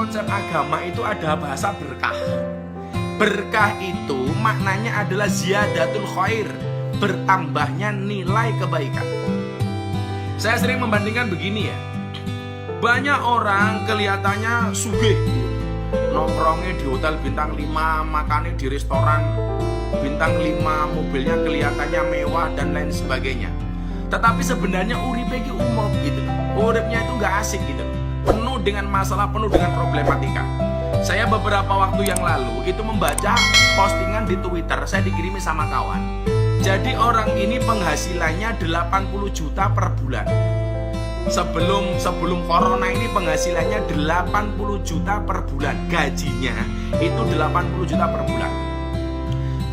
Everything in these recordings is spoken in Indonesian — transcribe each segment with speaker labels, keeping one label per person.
Speaker 1: konsep agama itu ada bahasa berkah. Berkah itu maknanya adalah ziyadatul khair, bertambahnya nilai kebaikan. Saya sering membandingkan begini ya. Banyak orang kelihatannya sugih, nongkrongnya di hotel bintang 5, makannya di restoran bintang 5, mobilnya kelihatannya mewah dan lain sebagainya. Tetapi sebenarnya uripe iki umum gitu. Uripnya itu nggak asik gitu. Penuh dengan masalah, penuh dengan problematika. Saya beberapa waktu yang lalu itu membaca postingan di Twitter, saya dikirimi sama kawan. Jadi orang ini penghasilannya 80 juta per bulan. Sebelum corona ini penghasilannya 80 juta per bulan. Gajinya itu 80 juta per bulan.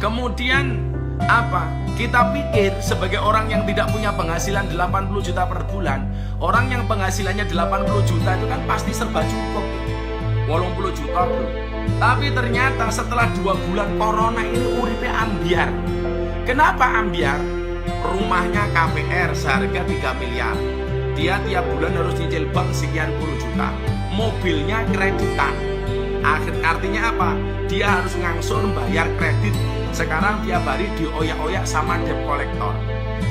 Speaker 1: Kemudian apa? Kita pikir sebagai orang yang tidak punya penghasilan 80 juta per bulan, orang yang penghasilannya 80 juta itu kan pasti serba cukup. 80 juta bro. Tapi ternyata setelah 2 bulan corona ini uripe ambiar. Kenapa ambiar? Rumahnya KPR seharga 3 miliar. Dia tiap bulan harus nyicil bank sekian puluh juta. Mobilnya kreditan. Artinya apa? Dia harus ngangsur bayar kredit. Sekarang tiap hari dioyak-oyak sama debt collector.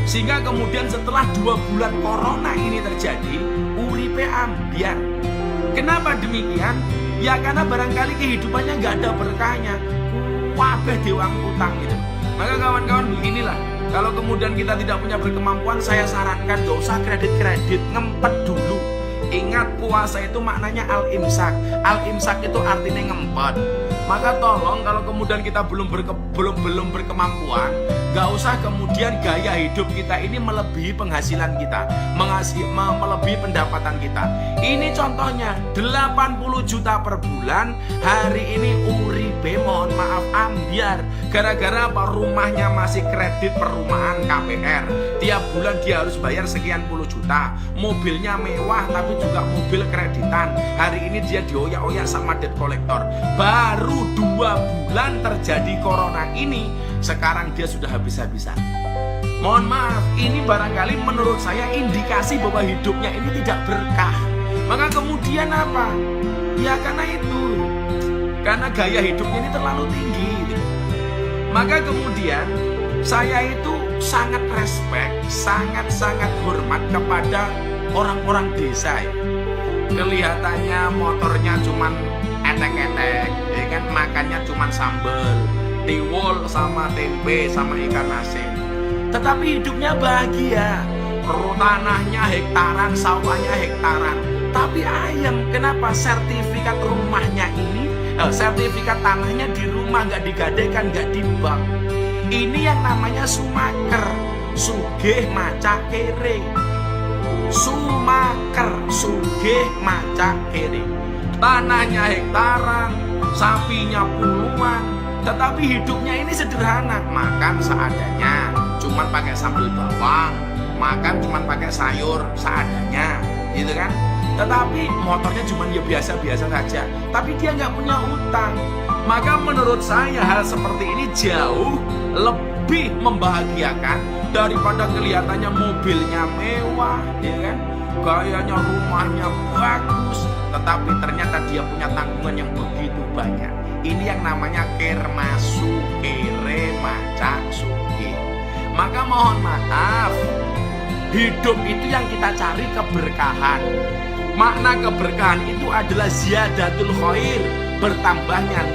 Speaker 1: Sehingga kemudian setelah 2 bulan corona ini terjadi, uripe ambiar. Kenapa demikian? Ya karena barangkali kehidupannya nggak ada berkahnya. Wabeh dewang utang gitu. Maka kawan-kawan beginilah. Kalau kemudian kita tidak punya berkemampuan, saya sarankan gak usah kredit-kredit, ngempet dulu. Ingat puasa itu maknanya al-imsak. Al-imsak itu artinya ngempet. Maka tolong kalau kemudian kita belum berkemampuan, gak usah kemudian gaya hidup kita ini melebihi penghasilan kita, melebihi pendapatan kita. Ini contohnya 80 juta per bulan. Hari ini uripe mohon maaf ambiar. Gara-gara apa? Rumahnya masih kredit perumahan KPR. Tiap bulan dia harus bayar sekian puluh juta. Mobilnya mewah tapi juga mobil kreditan. Hari ini dia dioyak-oyak sama debt collector. Baru 2 bulan terjadi corona ini, sekarang dia sudah habis-habisan. Mohon maaf, ini barangkali menurut saya indikasi bahwa hidupnya ini tidak berkah. Maka kemudian apa? Ya karena itu, karena gaya hidupnya ini terlalu tinggi gitu. Maka kemudian saya itu sangat respect, sangat hormat kepada orang-orang desa ya. Kelihatannya motornya cuman etek-etek, ya kan, makannya cuman sambal, tiwul sama tempe sama ikan asin. Tetapi hidupnya bahagia. Tanahnya hektaran, sawahnya hektaran. Tapi ayam, kenapa sertifikat rumahnya ini, sertifikat tanahnya di rumah nggak digadaikan, nggak di bank? Ini yang namanya sumaker, sugih maca kere. Sumaker, sugih maca kere. Tanahnya hektaran, sapinya puluhan, tetapi hidupnya ini sederhana. Makan seadanya, cuman pakai sambal bawang, makan cuman pakai sayur seadanya, gitu kan. Tetapi motornya cuman ya biasa-biasa saja, tapi dia nggak punya utang. Maka menurut saya hal seperti ini jauh lebih membahagiakan daripada kelihatannya mobilnya mewah, ya kan, gayanya rumahnya bagus, tetapi ternyata dia punya tanggungan yang begitu banyak. Ini yang namanya kermasu, kere maca suki. Maka mohon maaf, hidup itu yang kita cari keberkahan. Makna keberkahan itu adalah ziyadatul khair, bertambahnya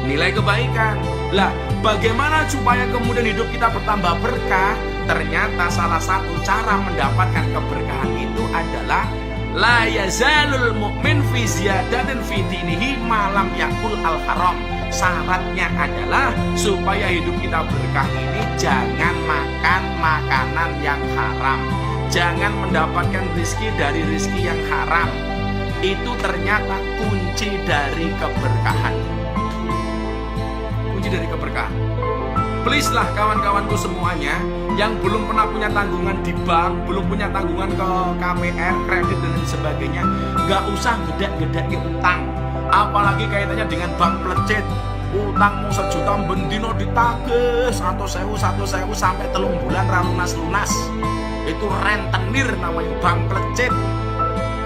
Speaker 1: nilai kebaikan. Lah, bagaimana supaya kemudian hidup kita bertambah berkah? Ternyata salah satu cara mendapatkan keberkahan itu adalah la yazalul mu'min fi ziyadatin fi dinihi malam yakul al haram. Syaratnya adalah supaya hidup kita berkah ini jangan makan makanan yang haram, jangan mendapatkan rizki dari rizki yang haram. Itu ternyata kunci dari keberkahan. Kunci dari keberkahan. Please lah kawan-kawanku semuanya yang belum pernah punya tanggungan di bank, belum punya tanggungan ke KPR, kredit dan lain sebagainya, gak usah gede-gede utang. Apalagi kaitannya dengan bank plecet. Utangmu 1 juta bendino ditagih 100.000 sampai 3 bulan ra lunas-lunas. Itu rentenir namanya bank plecet.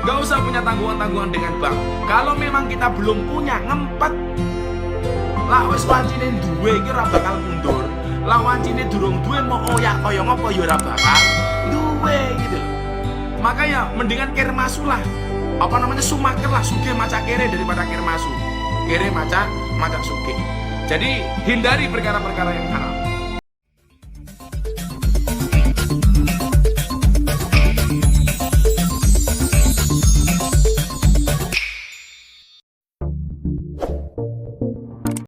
Speaker 1: Gak usah punya tanggungan-tanggungan dengan bank. Kalau memang kita belum punya, ngempet. Lah wis wancine duwe iki ora bakal mundur. Lah wancine durung duwe mau oyak kaya ngopo ya ora bakal duwe gitu. Makanya mendingan kir masulah. Apa namanya, sumaker lah, sugih maca kere daripada kir masu. Kere maca sugih. Jadi hindari perkara-perkara yang haram.